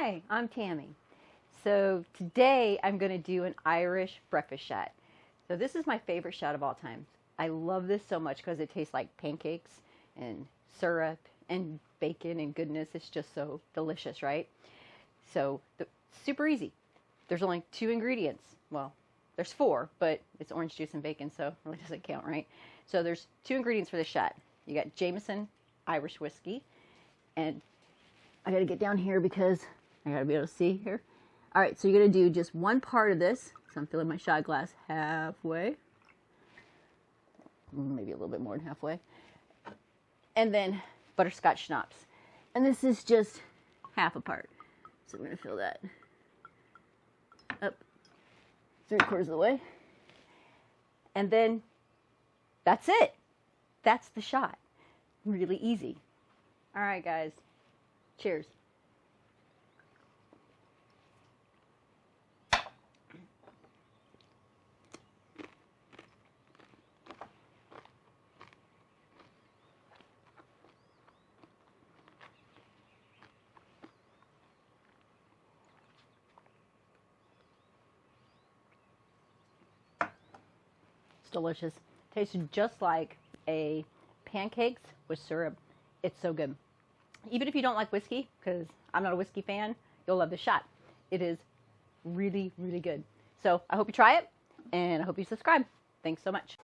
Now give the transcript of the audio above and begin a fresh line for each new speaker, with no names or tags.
Hi, I'm Tami. So today I'm going to do an Irish breakfast shot. So this is my favorite shot of all time. I love this so much because it tastes like pancakes and syrup and bacon and goodness. It's just so delicious, right? So super easy. There's only 2 ingredients. Well, there's 4, but it's orange juice and bacon, so it really doesn't count, right? So there's 2 ingredients for this shot. You got Jameson Irish Whiskey, and I got to get down here because I got to be able to see here. All right, so you're going to do just one part of this. So I'm filling my shot glass halfway. Maybe a little bit more than halfway. And then butterscotch schnapps. And this is just half a part. So we're going to fill that up 3/4 of the way. And then that's it. That's the shot. Really easy. All right, guys. Cheers. It's delicious. Tastes just like a pancakes with syrup. It's so good. Even if you don't like whiskey, because I'm not a whiskey fan, you'll love this shot. It is really, really good. So I hope you try it, and I hope you subscribe. Thanks so much.